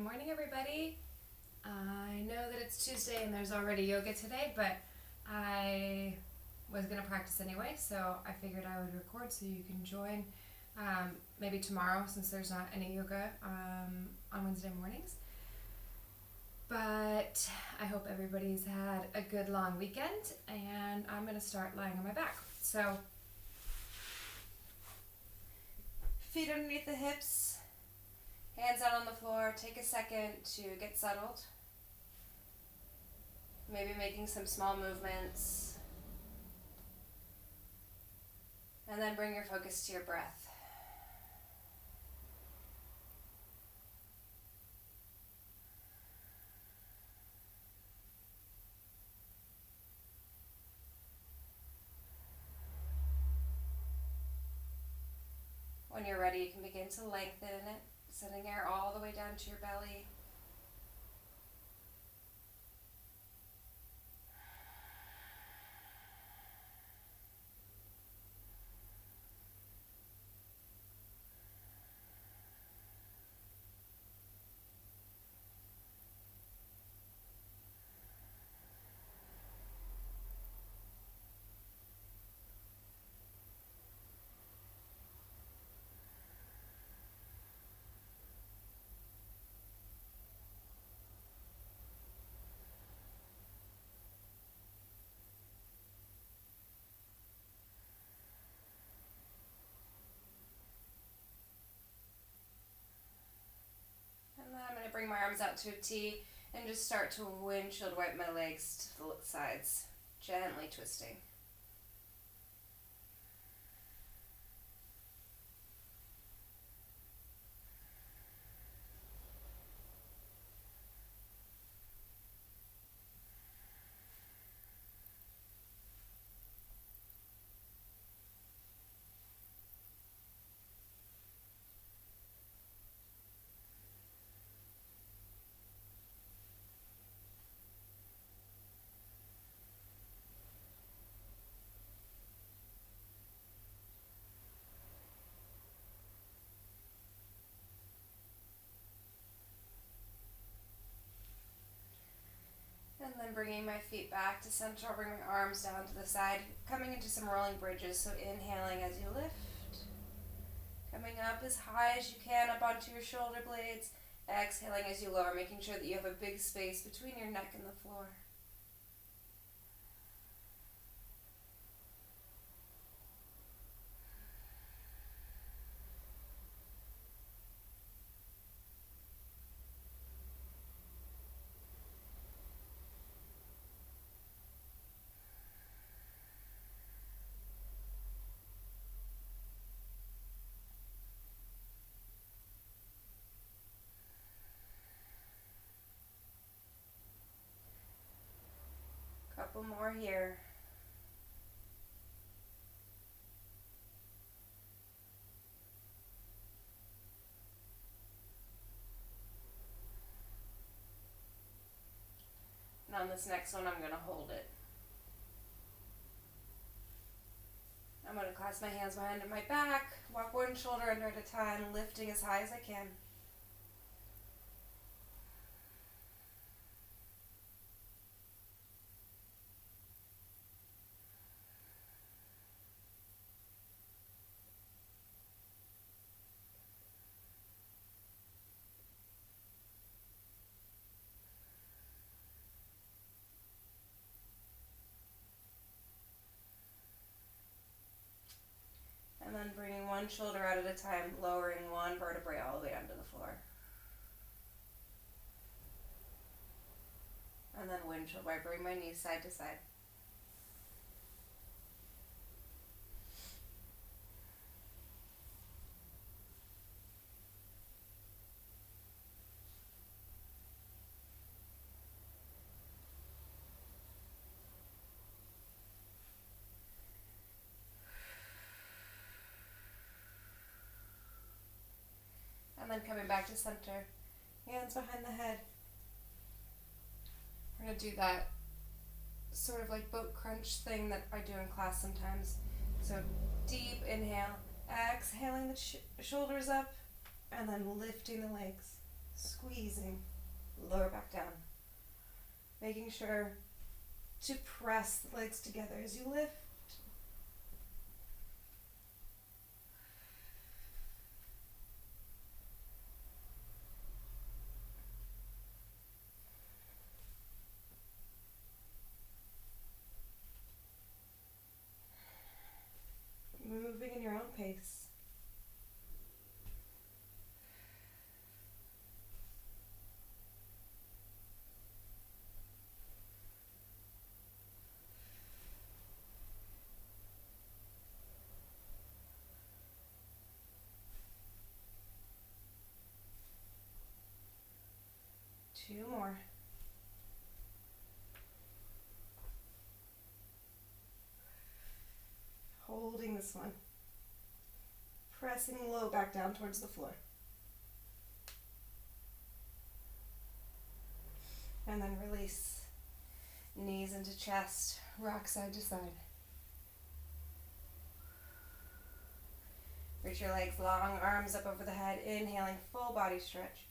morning, everybody. I know that it's Tuesday and there's already yoga today, but I was going to practice anyway, so I figured I would record so you can join maybe tomorrow since there's not any yoga on Wednesday mornings. But I hope everybody's had a good long weekend, and I'm going to start lying on my back. So, feet underneath the hips, hands out on the floor. Take a second to get settled. Maybe making some small movements. And then bring your focus to your breath. When you're ready, you can begin to lengthen it, sending air all the way down to your belly. And then I'm going to bring my arms out to a T and just start to windshield wipe my legs to the sides, gently twisting. And then bringing my feet back to center, I'll bring my arms down to the side, coming into some rolling bridges. So inhaling as you lift, coming up as high as you can up onto your shoulder blades, exhaling as you lower, making sure that you have a big space between your neck and the floor. Couple more here. And on this next one, I'm going to hold it. I'm going to clasp my hands behind my back, walk one shoulder under at a time, lifting as high as I can. And then bringing one shoulder out at a time, lowering one vertebrae all the way down to the floor. And then windshield wiper, bring my knees side to side. And then coming back to center, hands behind the head. We're going to do that sort of like boat crunch thing that I do in class sometimes. So deep inhale, exhaling the shoulders up, and then lifting the legs. Squeezing, lower back down. Making sure to press the legs together as you lift. Moving in your own pace. Two more. Holding this one. Pressing low back down towards the floor. And then release. Knees into chest, rock side to side. Reach your legs long, arms up over the head, inhaling, full body stretch.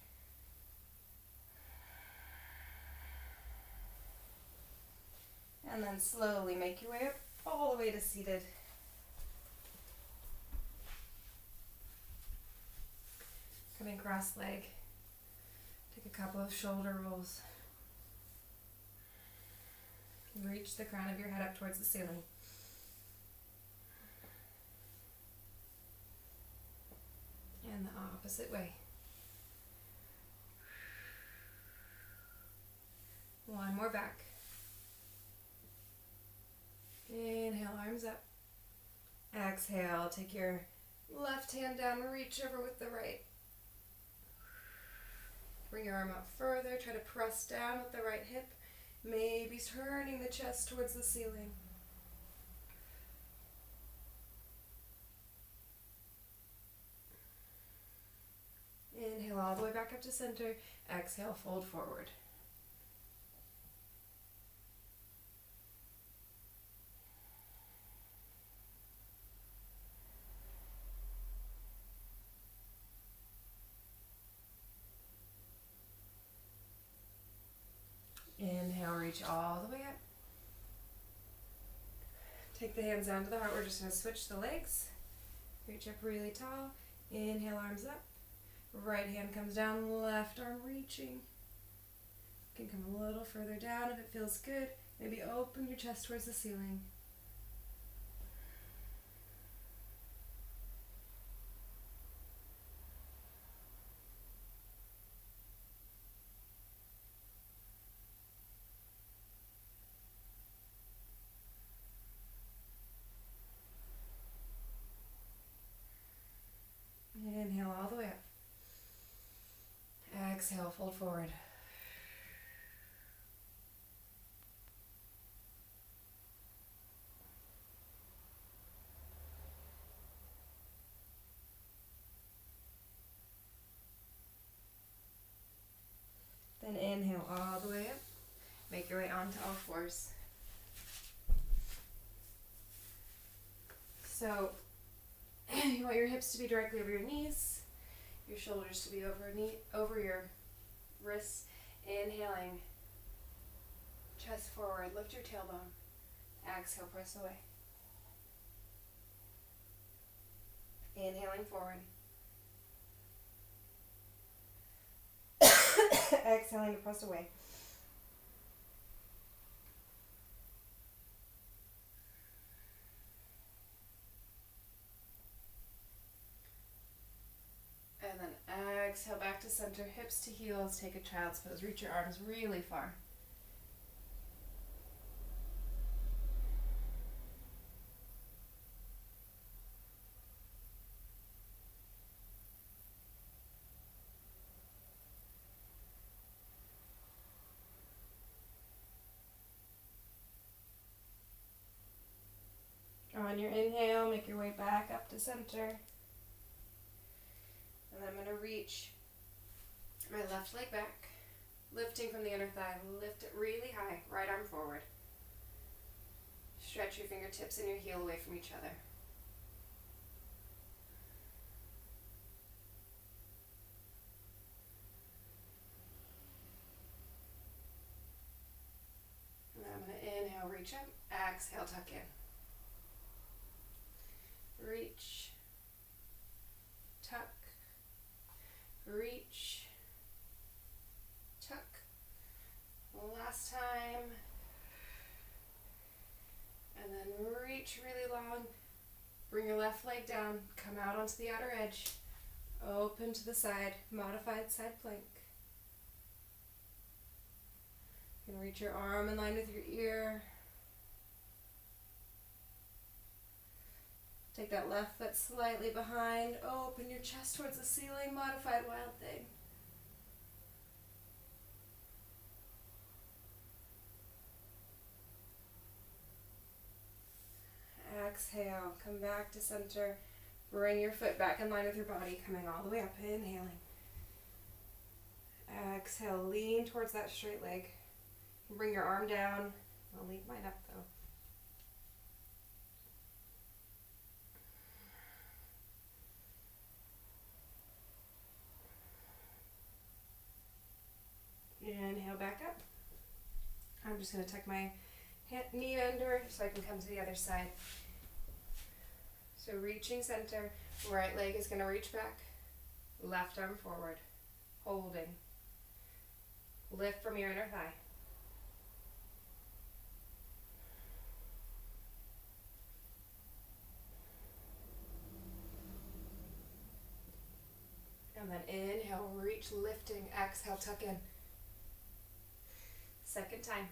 And then slowly make your way up all the way to seated. Coming cross leg. Take a couple of shoulder rolls. Reach the crown of your head up towards the ceiling. And the opposite way. One more back. Inhale, arms up. Exhale, take your left hand down, reach over with the right. Bring your arm out further, try to press down with the right hip, maybe turning the chest towards the ceiling. Inhale all the way back up to center, exhale, fold forward. Inhale, reach all the way up. Take the hands down to the heart. We're just going to switch the legs. Reach up really tall. Inhale, arms up. Right hand comes down, left arm reaching. You can come a little further down if it feels good. Maybe open your chest towards the ceiling. Inhale all the way up. Exhale, fold forward. Then inhale all the way up. Make your way onto all fours. So you want your hips to be directly over your knees, your shoulders to be over your wrists. Inhaling, chest forward, lift your tailbone. Exhale, press away. Inhaling forward. Exhaling to press away. And then exhale back to center, hips to heels, take a child's pose. Reach your arms really far. On your inhale, make your way back up to center. And I'm going to reach my left leg back, lifting from the inner thigh. Lift it really high, right arm forward. Stretch your fingertips and your heel away from each other. reach up, exhale, tuck in. Reach, tuck, reach, tuck. Last time. And then reach really long. Bring your left leg down, come out onto the outer edge. Open to the side, modified side plank. You can reach your arm in line with your ear. Take that left foot slightly behind. Open your chest towards the ceiling, modified wild thing. Exhale, come back to center. Bring your foot back in line with your body, coming all the way up, inhaling. Exhale, lean towards that straight leg. Bring your arm down. I'll leave mine up though. Inhale back up. I'm just going to tuck my knee under so I can come to the other side. So reaching center, right leg is going to reach back, left arm forward, holding. Lift from your inner thigh. And then inhale, reach, lifting, exhale, tuck in. Second time.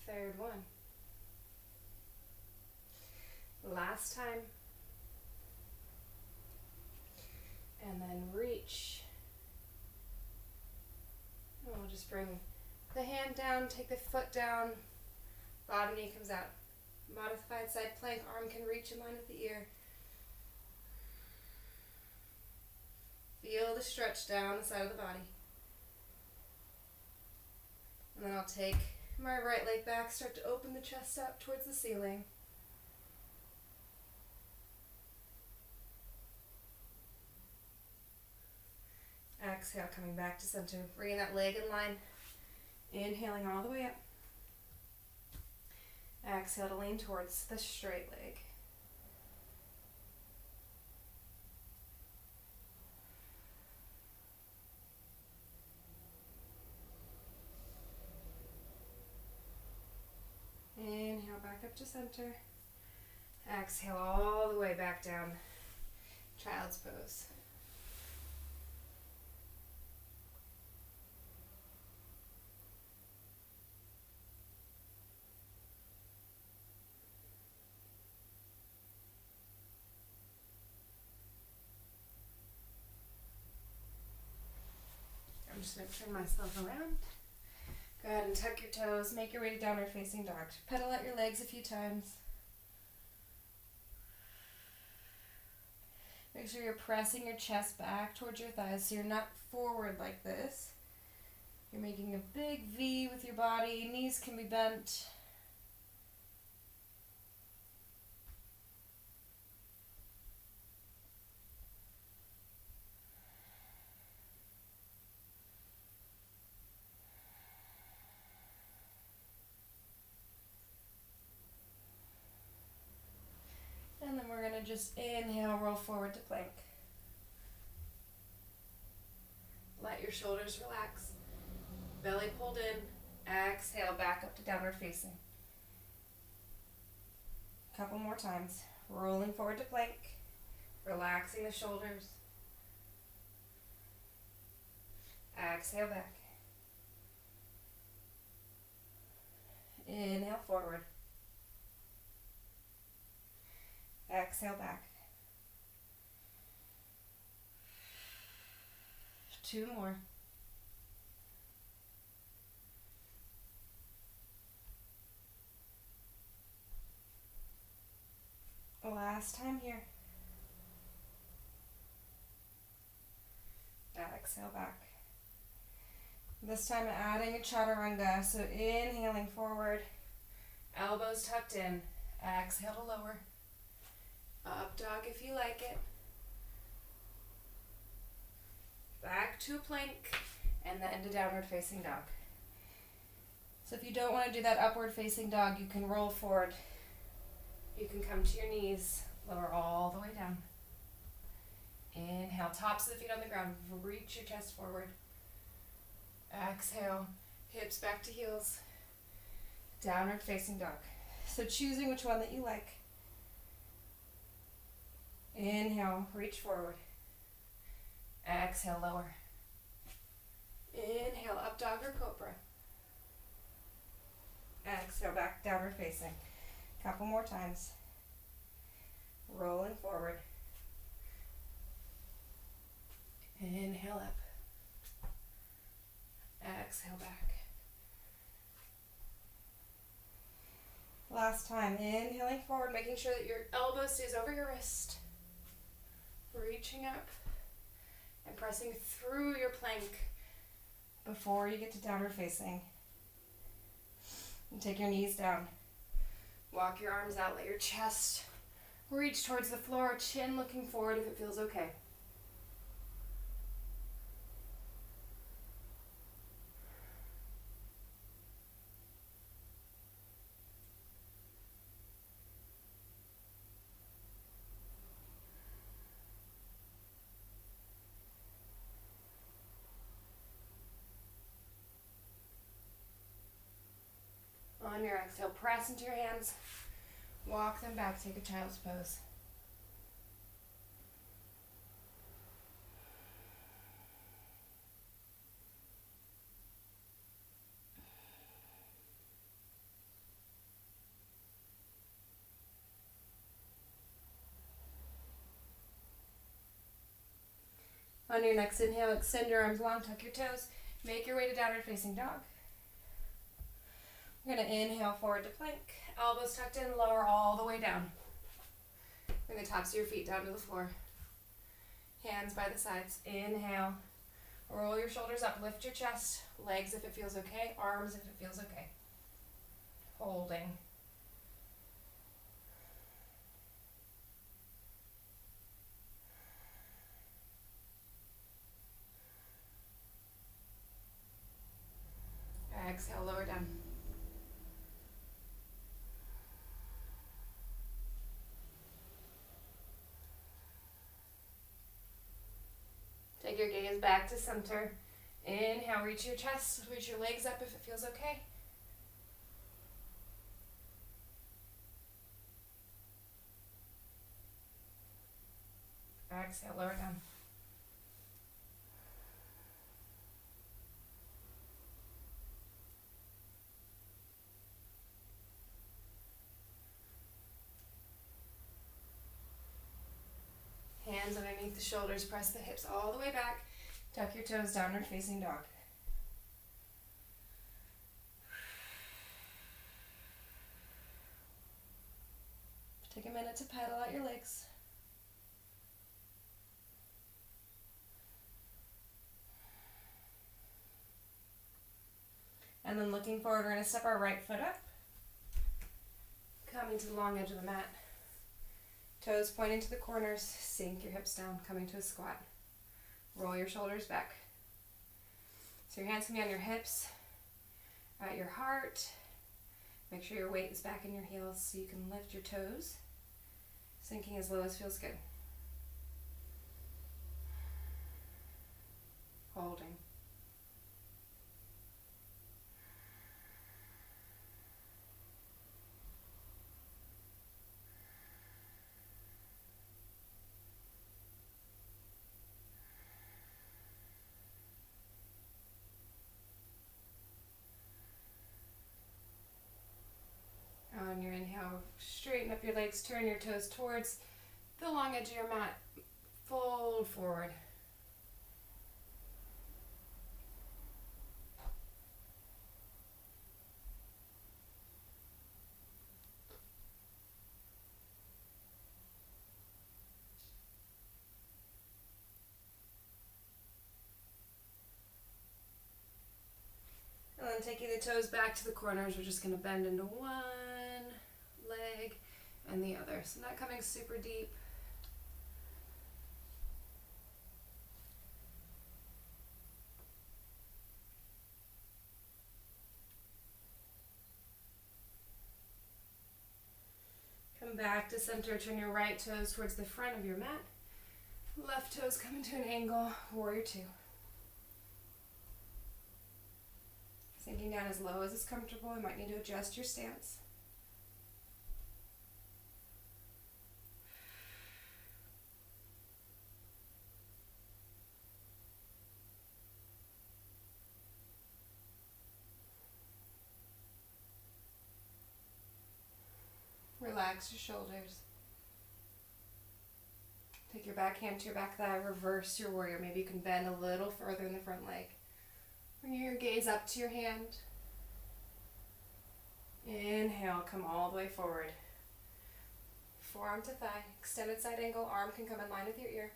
Third one. Last time. And then reach. And we'll just bring the hand down, take the foot down, bottom knee comes out. Modified side plank, arm can reach in line with the ear. Feel the stretch down the side of the body. And then I'll take my right leg back, start to open the chest up towards the ceiling. Exhale, coming back to center. Bringing that leg in line. Inhaling all the way up. Exhale to lean towards the straight leg. Inhale back up to center. Exhale all the way back down. Child's pose. I'm just going to turn myself around. Go ahead and tuck your toes. Make your way to downward facing dog. Pedal out your legs a few times. Make sure you're pressing your chest back towards your thighs so you're not forward like this. You're making a big V with your body. Knees can be bent. And then we're going to just inhale, roll forward to plank. Let your shoulders relax. Belly pulled in. Exhale, back up to downward facing. Couple more times. Rolling forward to plank. Relaxing the shoulders. Exhale back. Inhale forward. Exhale back. 2 more. Last time here. Exhale back. This time adding a chaturanga, so inhaling forward, elbows tucked in, exhale to lower. Up dog if you like it. Back to a plank, and then to downward facing dog. So if you don't want to do that upward facing dog, you can roll forward. You can come to your knees, lower all the way down. Inhale, tops of the feet on the ground, reach your chest forward. Exhale, hips back to heels. Downward facing dog. So choosing which one that you like. Inhale, reach forward. Exhale, lower. Inhale, up dog or cobra. Exhale, back downward facing. Couple more times. Rolling forward. Inhale up. Exhale back. Last time, inhaling forward, making sure that your elbow stays over your wrist. Reaching up and pressing through your plank before you get to downward facing. And take your knees down. Walk your arms out, let your chest reach towards the floor, chin looking forward if it feels okay. On your exhale, press into your hands, walk them back, take a child's pose. On your next inhale, extend your arms long, tuck your toes, make your way to downward facing dog. We're going to inhale forward to plank, elbows tucked in, lower all the way down. Bring the tops of your feet down to the floor. Hands by the sides. Inhale, roll your shoulders up, lift your chest, legs if it feels okay, arms if it feels okay. Holding. Exhale, lower down. Take your gaze back to center. Inhale, reach your chest, reach your legs up if it feels okay. Exhale, lower down. Hands underneath the shoulders, press the hips all the way back. Tuck your toes, downward facing dog. Take a minute to pedal out your legs. And then looking forward, we're going to step our right foot up. Coming to the long edge of the mat. Toes pointing to the corners, sink your hips down, coming to a squat. Roll your shoulders back. So your hands can be on your hips, at your heart. Make sure your weight is back in your heels so you can lift your toes, sinking as low as feels good. Holding. On your inhale, straighten up your legs, turn your toes towards the long edge of your mat. Fold forward. And then taking the toes back to the corners, we're just going to bend into one leg and the other. So not coming super deep. Come back to center. Turn your right toes towards the front of your mat. Left toes come into an angle. Warrior two. Sinking down as low as is comfortable. You might need to adjust your stance. Relax your shoulders. Take your back hand to your back thigh, reverse your warrior. Maybe you can bend a little further in the front leg. Bring your gaze up to your hand. Inhale, come all the way forward. Forearm to thigh, extended side angle, arm can come in line with your ear.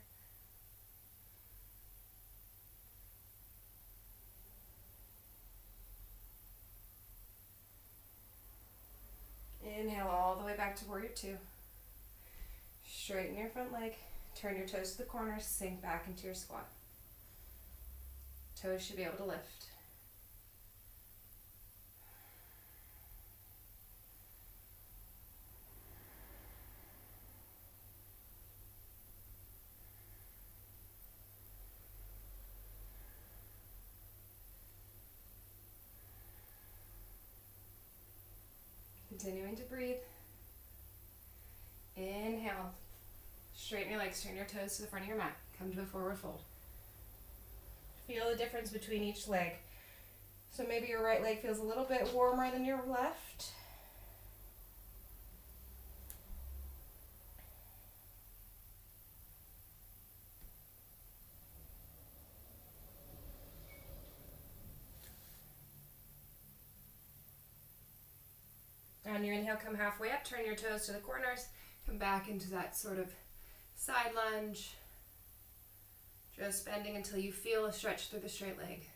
Inhale all the way back to warrior two. Straighten your front leg, turn your toes to the corners, sink back into your squat. Toes should be able to lift. Continuing to breathe. Inhale. Straighten your legs, turn your toes to the front of your mat. Come to a forward fold. Feel the difference between each leg. So maybe your right leg feels a little bit warmer than your left. On your inhale, come halfway up, turn your toes to the corners, come back into that sort of side lunge. Just bending until you feel a stretch through the straight leg.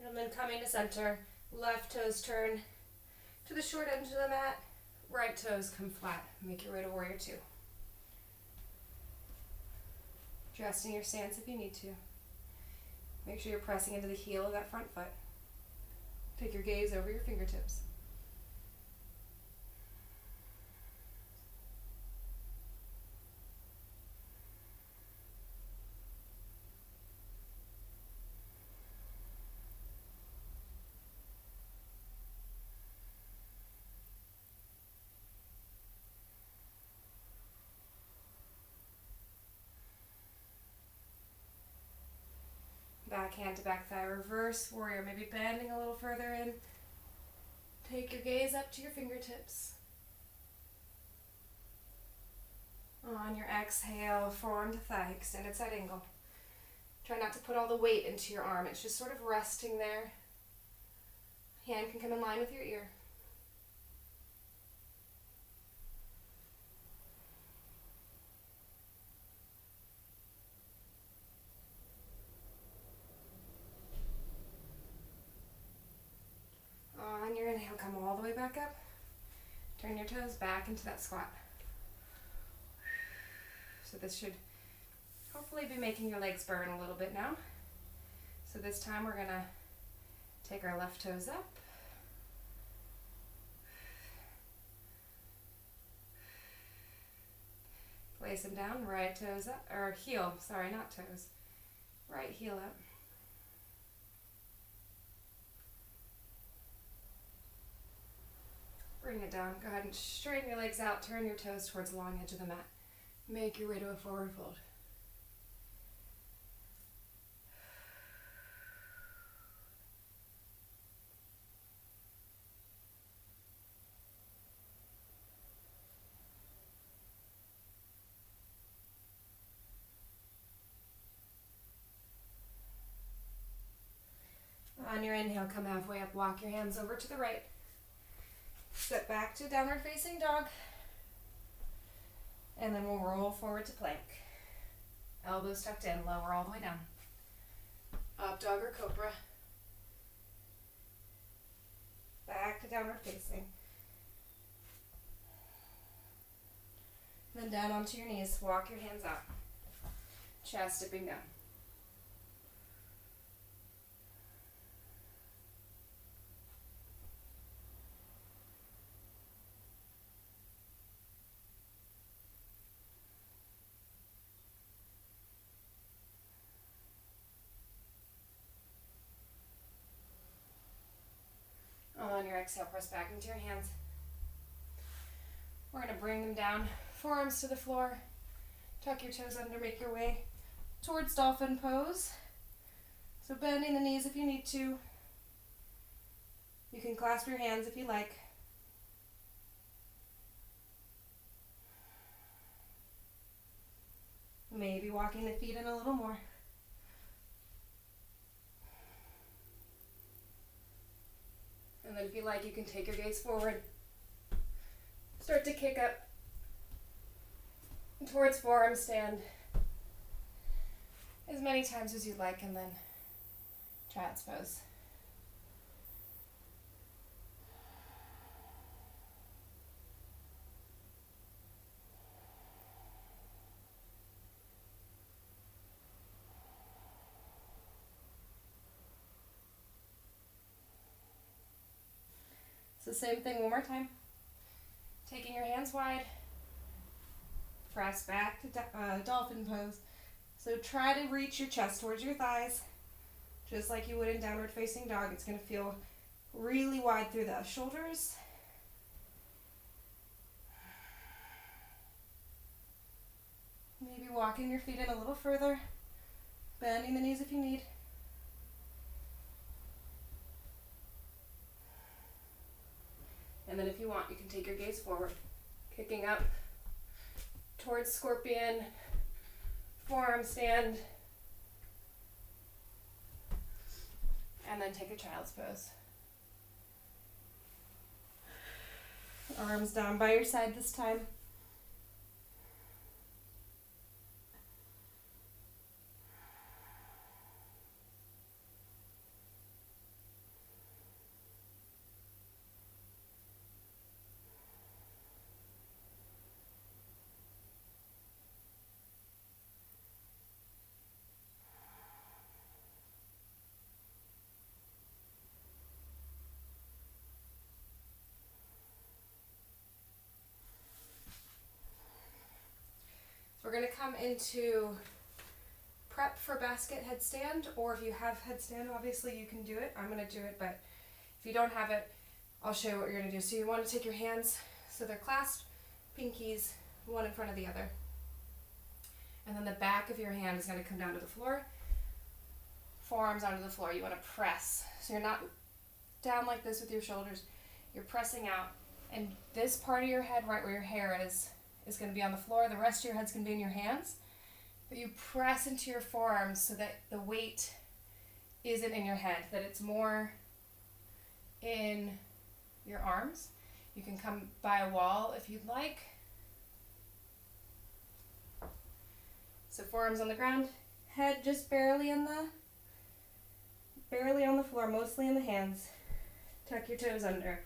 And then coming to center, left toes turn to the short edge of the mat, right toes come flat. Make your way to warrior two. Adjusting your stance if you need to. Make sure you're pressing into the heel of that front foot. Take your gaze over your fingertips. Back hand to back thigh, reverse warrior, maybe bending a little further in. Take your gaze up to your fingertips. On your exhale, forearm to thigh, extended side angle. Try not to put all the weight into your arm, it's just sort of resting there. Hand can come in line with your ear. On your inhale, come all the way back up. Turn your toes back into that squat. So this should hopefully be making your legs burn a little bit now. So this time we're gonna take our left toes up. Place them down, right toes up, or heel, sorry, not toes. Right heel up. Bring it down. Go ahead and straighten your legs out. Turn your toes towards the long edge of the mat. Make your way to a forward fold. On your inhale, come halfway up. Walk your hands over to the right. Step back to downward facing dog. And then we'll roll forward to plank. Elbows tucked in, lower all the way down. Up dog or cobra. Back to downward facing. Then then down onto your knees. Walk your hands out. Chest dipping down. On your exhale, press back into your hands. We're going to bring them down, forearms to the floor. Tuck your toes under, make your way towards dolphin pose. So bending the knees if you need to. You can clasp your hands if you like. Maybe walking the feet in a little more. And then if you like, you can take your gaze forward. Start to kick up towards forearm stand as many times as you'd like, and then child's pose. So same thing one more time. Taking your hands wide, press back to dolphin pose. So try to reach your chest towards your thighs, just like you would in downward facing dog. It's going to feel really wide through the shoulders. Maybe walking your feet in a little further, bending the knees if you need. And then if you want, you can take your gaze forward, kicking up towards scorpion, forearm stand, and then take a child's pose. Arms down by your side this time. We're going to come into prep for basket headstand, or if you have headstand, obviously you can do it. I'm going to do it, but if you don't have it, I'll show you what you're going to do. So you want to take your hands so they're clasped, pinkies, one in front of the other. And then the back of your hand is going to come down to the floor, forearms onto the floor. You want to press. So you're not down like this with your shoulders. You're pressing out. And this part of your head, right where your hair is going to be on the floor. The rest of your head's going to be in your hands. But you press into your forearms so that the weight isn't in your head, that it's more in your arms. You can come by a wall if you'd like. So forearms on the ground, head just barely on the floor, mostly in the hands. Tuck your toes under.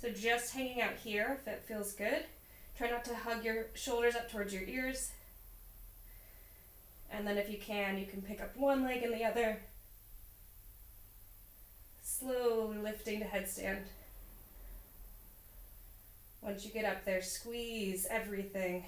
So just hanging out here if it feels good. Try not to hug your shoulders up towards your ears. And then if you can pick up one leg and the other. Slowly lifting to headstand. Once you get up there, squeeze everything.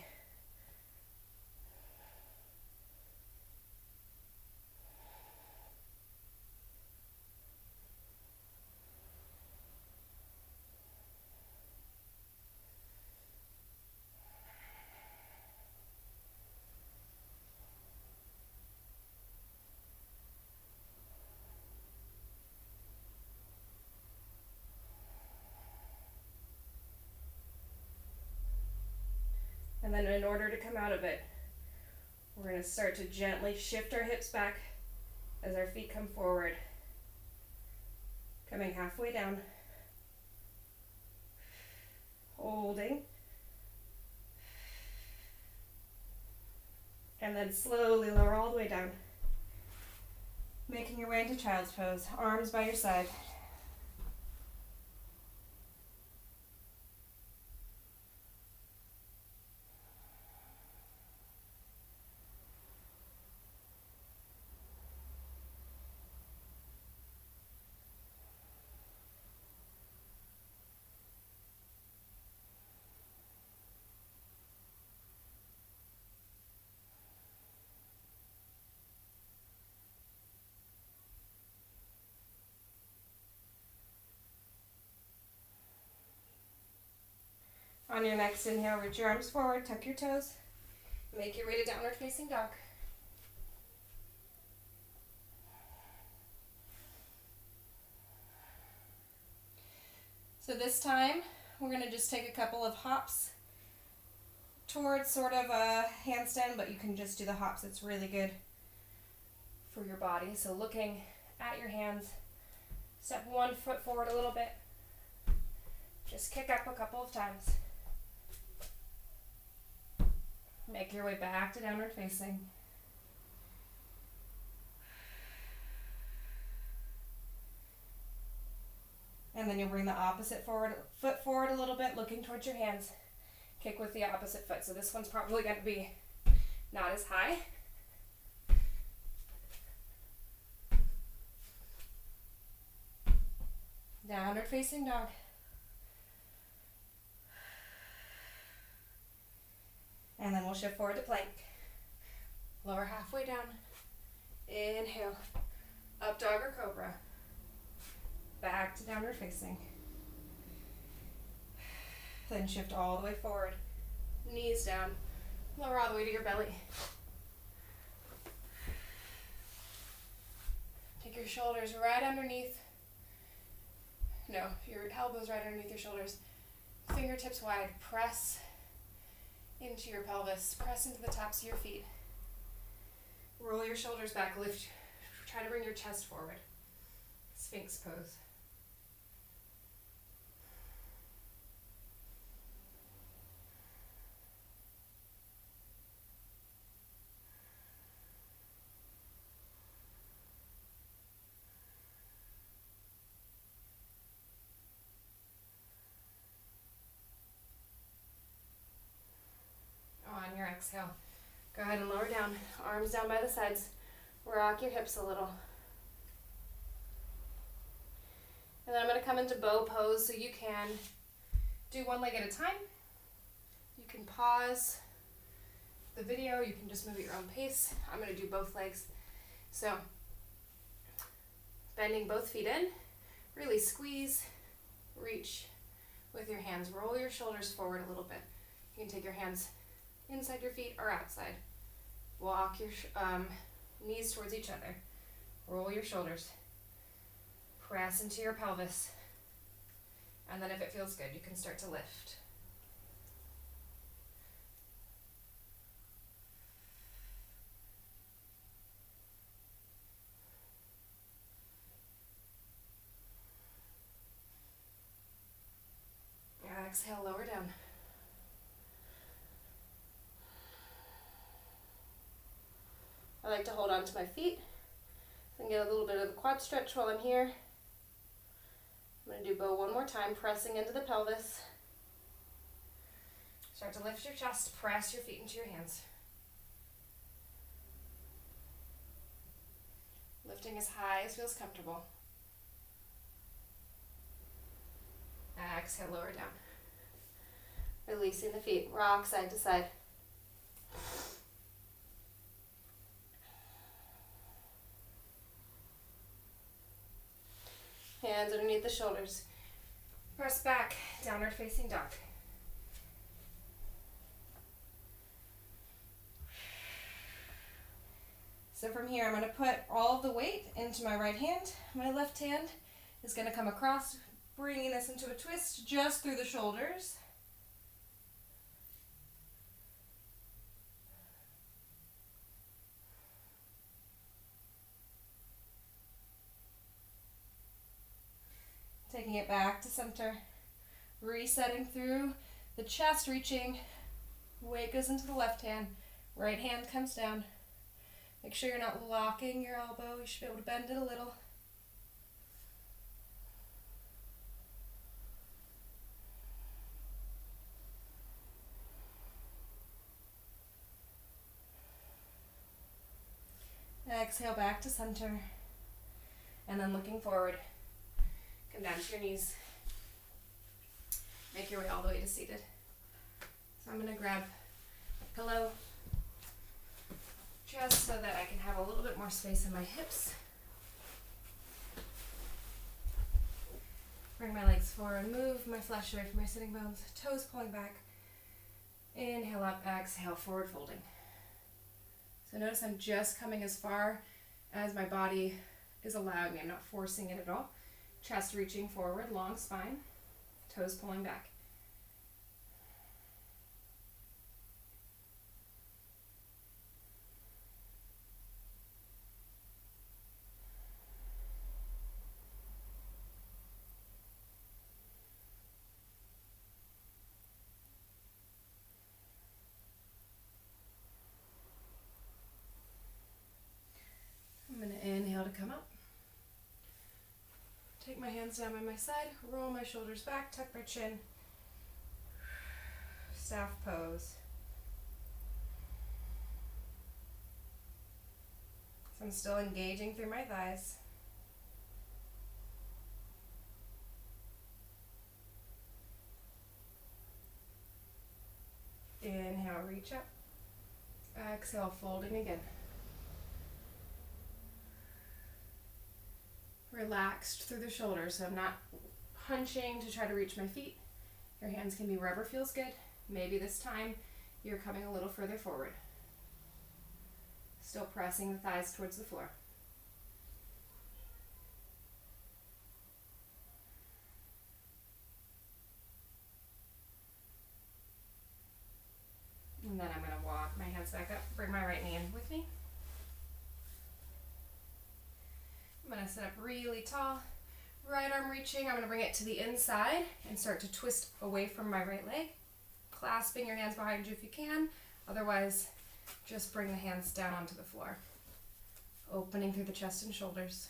And then in order to come out of it, we're going to start to gently shift our hips back as our feet come forward. Coming halfway down. Holding. And then slowly lower all the way down. Making your way into child's pose. Arms by your side. On your next inhale, reach your arms forward, tuck your toes, make your way to downward facing dog. So this time, we're going to just take a couple of hops towards sort of a handstand, but you can just do the hops. It's really good for your body. So looking at your hands, step one foot forward a little bit. Just kick up a couple of times. Make your way back to downward facing. And then you'll bring the opposite foot forward a little bit, looking towards your hands. Kick with the opposite foot. So this one's probably going to be not as high. Downward facing dog. And then we'll shift forward to plank. Lower halfway down. Inhale. Up dog or cobra. Back to downward facing. Then shift all the way forward. Knees down. Lower all the way to your belly. Take your shoulders right underneath. No, your elbows right underneath your shoulders. Fingertips wide. Press into your pelvis. Press into the tops of your feet. Roll your shoulders back. Lift. Try to bring your chest forward. Sphinx pose. On your exhale, go ahead and lower down, arms down by the sides, rock your hips a little. And then I'm going to come into bow pose, so you can do one leg at a time. You can pause the video, you can just move at your own pace. I'm going to do both legs. So, bending both feet in, really squeeze, reach with your hands. Roll your shoulders forward a little bit. You can take your hands inside your feet or outside. Walk your knees towards each other. Roll your shoulders. Press into your pelvis. And then if it feels good, you can start to lift. Exhale, lower down. I like to hold on to my feet and get a little bit of the quad stretch while I'm here. I'm going to do bow one more time, pressing into the pelvis. Start to lift your chest, press your feet into your hands. Lifting as high as feels comfortable. Exhale, lower down. Releasing the feet, rock side to side. Hands underneath the shoulders. Press back, downward facing dog. So from here, I'm going to put all of the weight into my right hand. My left hand is going to come across, bringing this into a twist just through the shoulders. Taking it back to center, resetting through the chest, reaching, weight goes into the left hand, right hand comes down. Make sure you're not locking your elbow, you should be able to bend it a little. Exhale back to center, and then looking forward. Come down to your knees. Make your way all the way to seated. So I'm going to grab a pillow just so that I can have a little bit more space in my hips. Bring my legs forward, move move my flesh away from my sitting bones. Toes pulling back. Inhale up, exhale, forward folding. So notice I'm just coming as far as my body is allowing me. I'm not forcing it at all. Chest reaching forward, long spine, toes pulling back. I'm going to inhale to come up. Take my hands down by my side, roll my shoulders back, tuck my chin. Staff pose. So I'm still engaging through my thighs. Inhale, reach up. Exhale, folding again. Relaxed through the shoulders, so I'm not hunching to try to reach my feet. Your hands can be wherever feels good. Maybe this time you're coming a little further forward. Still pressing the thighs towards the floor. And then I'm going to walk my hands back up, bring my right knee in with me. I'm going to sit up really tall, right arm reaching. I'm going to bring it to the inside and start to twist away from my right leg, clasping your hands behind you if you can. Otherwise, just bring the hands down onto the floor. Opening through the chest and shoulders.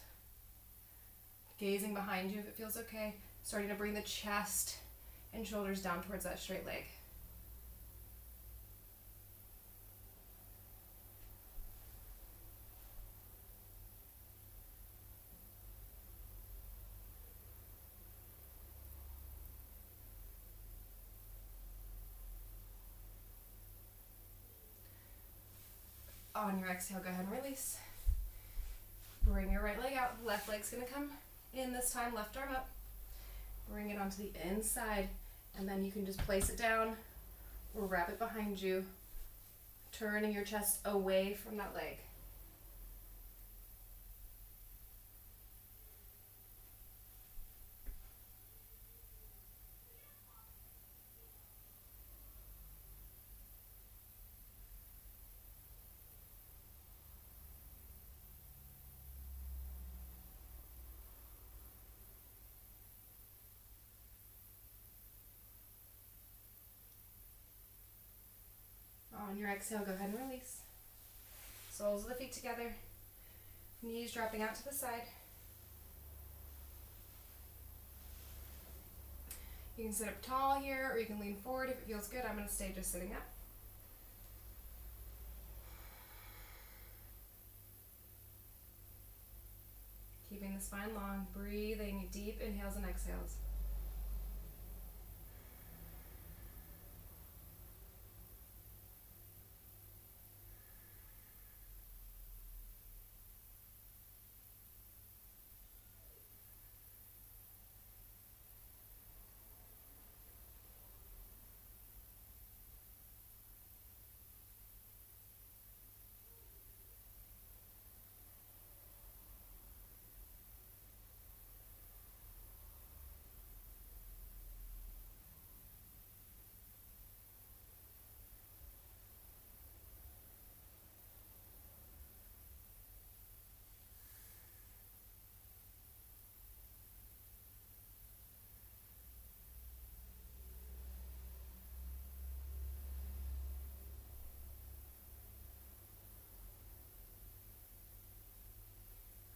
Gazing behind you if it feels okay. Starting to bring the chest and shoulders down towards that straight leg. On your exhale, go ahead and release. Bring your right leg out. Left leg's going to come in this time. Left arm up. Bring it onto the inside. And then you can just place it down or wrap it behind you. Turning your chest away from that leg. On your exhale, go ahead and release. Soles of the feet together. Knees dropping out to the side. You can sit up tall here, or you can lean forward if it feels good. I'm going to stay just sitting up. Keeping the spine long, breathing deep inhales and exhales.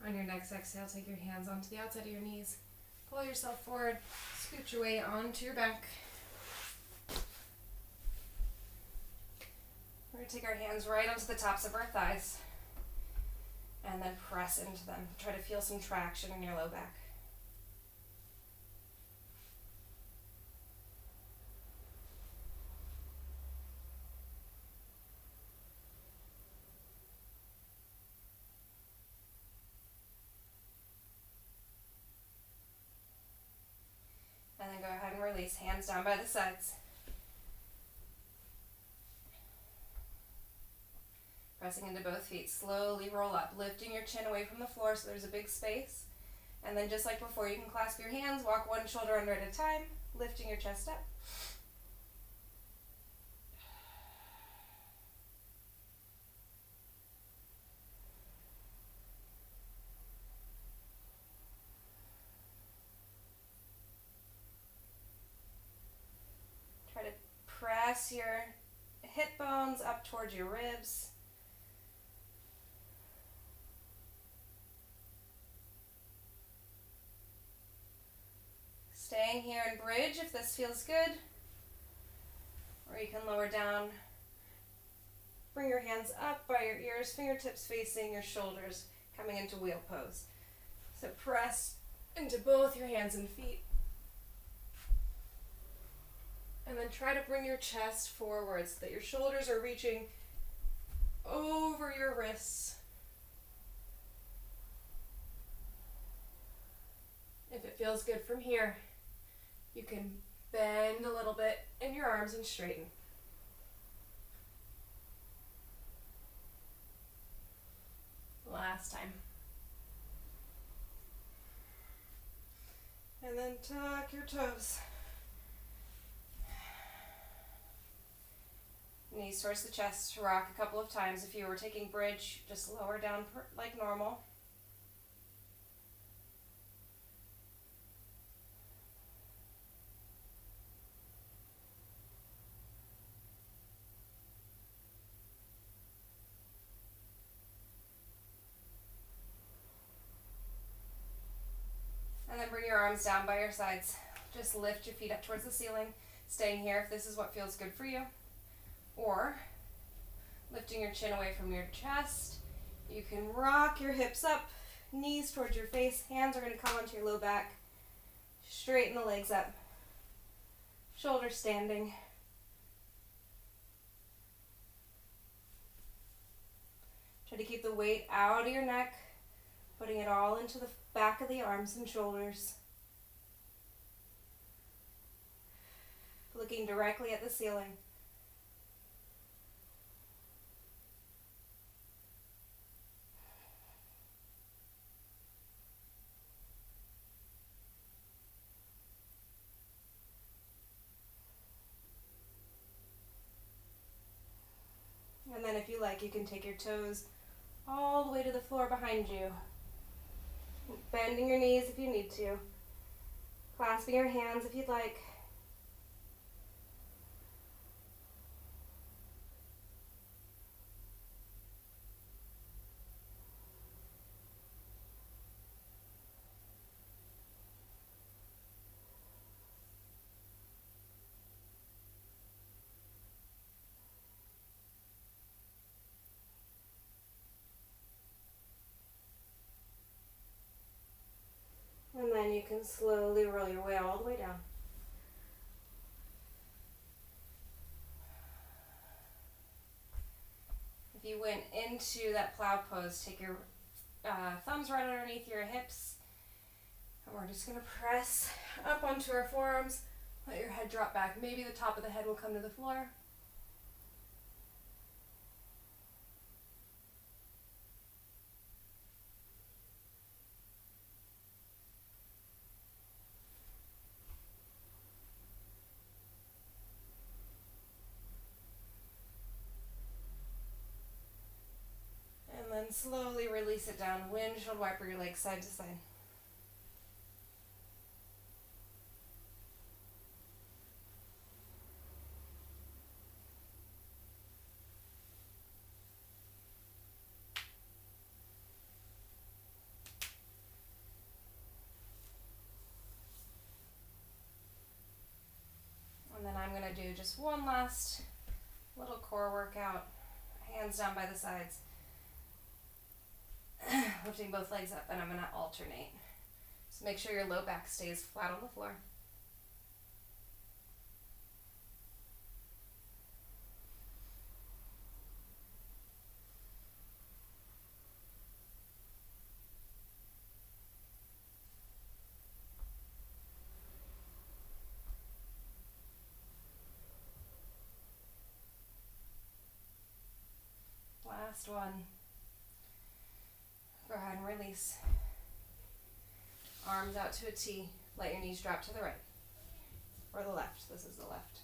On your next exhale, take your hands onto the outside of your knees. Pull yourself forward, scoot your weight onto your back. We're going to take our hands right onto the tops of our thighs and then press into them. Try to feel some traction in your low back. And then go ahead and face, hands down by the sides. Pressing into both feet, slowly roll up, lifting your chin away from the floor so there's a big space. And then just like before, you can clasp your hands, walk one shoulder under at a time, lifting your chest up. Try to press your hip bones up towards your ribs. Staying here in bridge if this feels good. Or you can lower down. Bring your hands up by your ears, fingertips facing your shoulders, coming into wheel pose. So press into both your hands and feet. And then try to bring your chest forward so that your shoulders are reaching over your wrists. If it feels good from here, you can bend a little bit in your arms and straighten. Last time. And then tuck your toes. Knees towards the chest, rock a couple of times. If you were taking bridge, just lower down like normal. And then bring your arms down by your sides. Just lift your feet up towards the ceiling, staying here if this is what feels good for you. Or lifting your chin away from your chest. You can rock your hips up, knees towards your face, hands are going to come onto your low back. Straighten the legs up. Shoulders standing. Try to keep the weight out of your neck, putting it all into the back of the arms and shoulders. Looking directly at the ceiling. And then if you like, you can take your toes all the way to the floor behind you. Bending your knees if you need to. Clasping your hands if you'd like. And then you can slowly roll your way all the way down. If you went into that plow pose, take your thumbs right underneath your hips. And we're just going to press up onto our forearms. Let your head drop back. Maybe the top of the head will come to the floor. And then slowly release it down. Windshield wiper your legs side to side. And then I'm going to do just one last little core workout. Hands down by the sides. Lifting both legs up, and I'm going to alternate. So make sure your low back stays flat on the floor. last one. Go ahead and release. Arms out to a T. Let your knees drop to the right. Or the left. This is the left.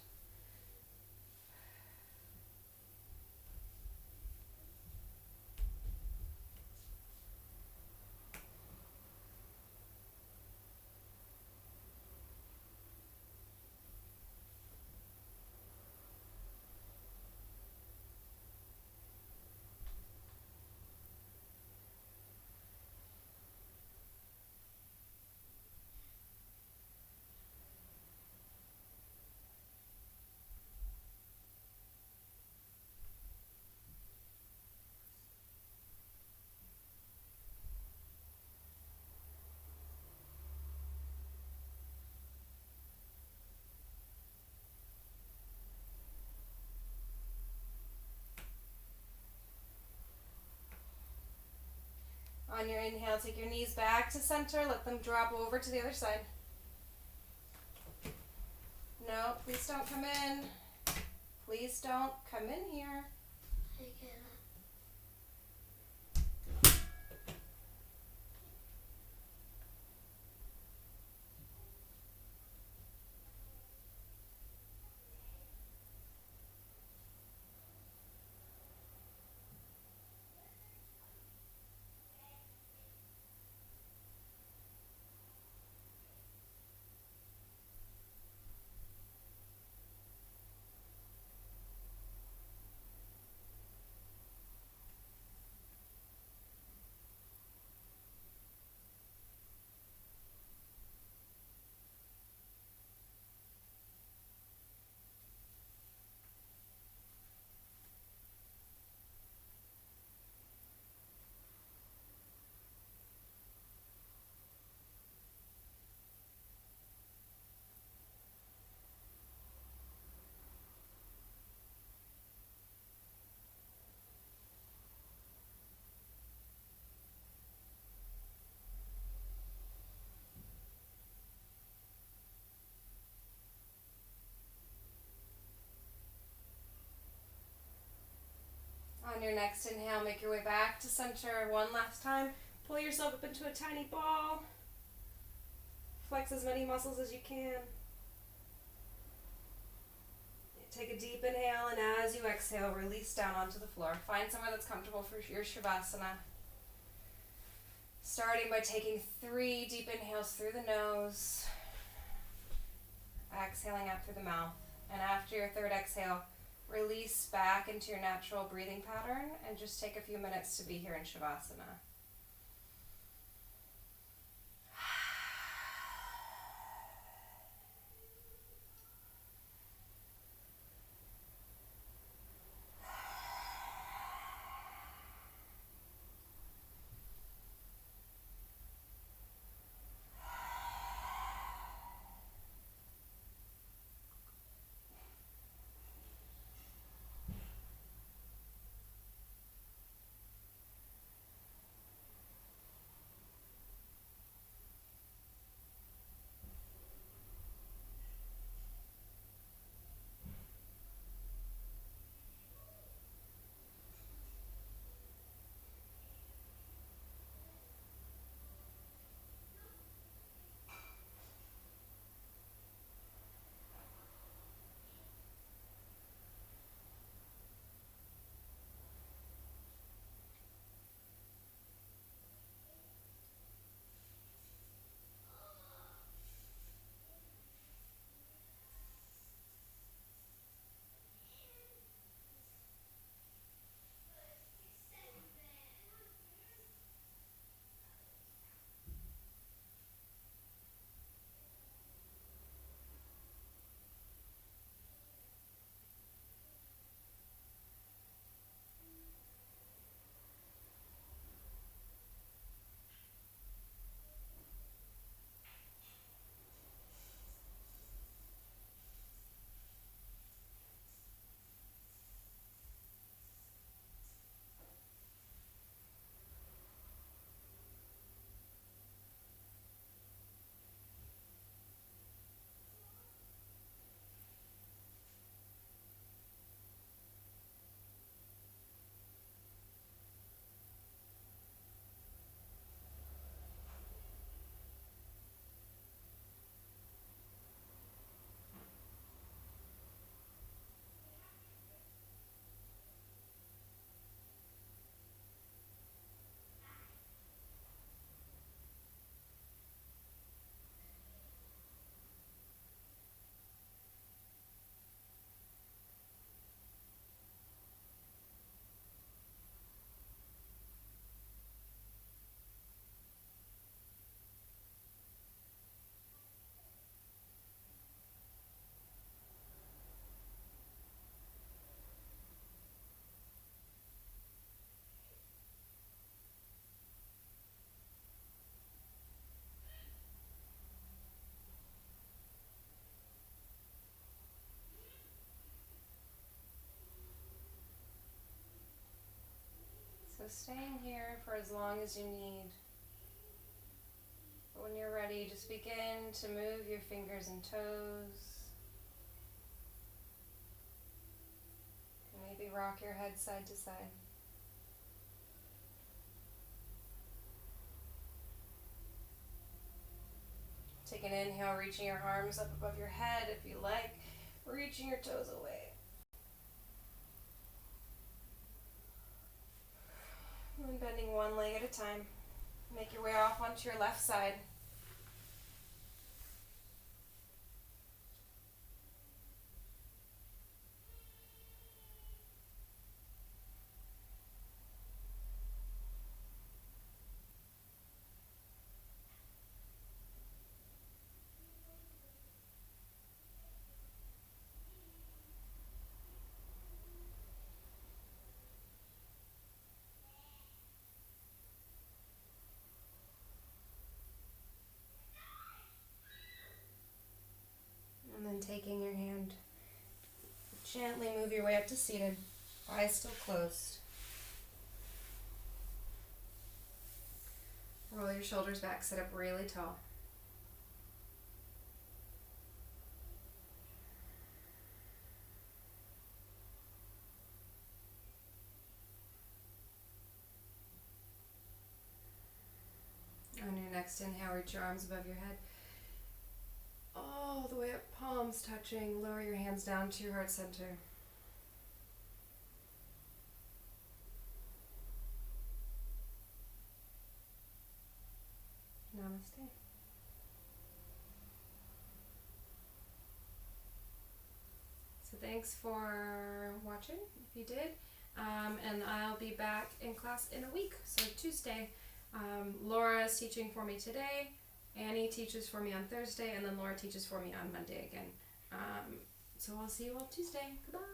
On your inhale, take your knees back to center. Let them drop over to the other side. No, please don't come in. Please don't come in here. On your next inhale, make your way back to center one last time. Pull yourself up into a tiny ball. Flex as many muscles as you can. Take a deep inhale, and as you exhale, release down onto the floor. Find somewhere that's comfortable for your Shavasana. Starting by taking 3 deep inhales through the nose. Exhaling out through the mouth. And after your third exhale, release back into your natural breathing pattern and just take a few minutes to be here in Shavasana. So staying here for as long as you need. But when you're ready, just begin to move your fingers and toes. Maybe rock your head side to side. Take an inhale, reaching your arms up above your head if you like, reaching your toes away. And bending one leg at a time. Make your way off onto your left side. And then taking your hand, gently move your way up to seated, eyes still closed. Roll your shoulders back, sit up really tall. On your next inhale, reach your arms above your head. All the way up, palms touching. Lower your hands down to your heart center. Namaste. So thanks for watching, if you did. And I'll be back in class in a week, so Tuesday. Laura is teaching for me today. Annie teaches for me on Thursday, and then Laura teaches for me on Monday again. So I'll see you all Tuesday. Goodbye.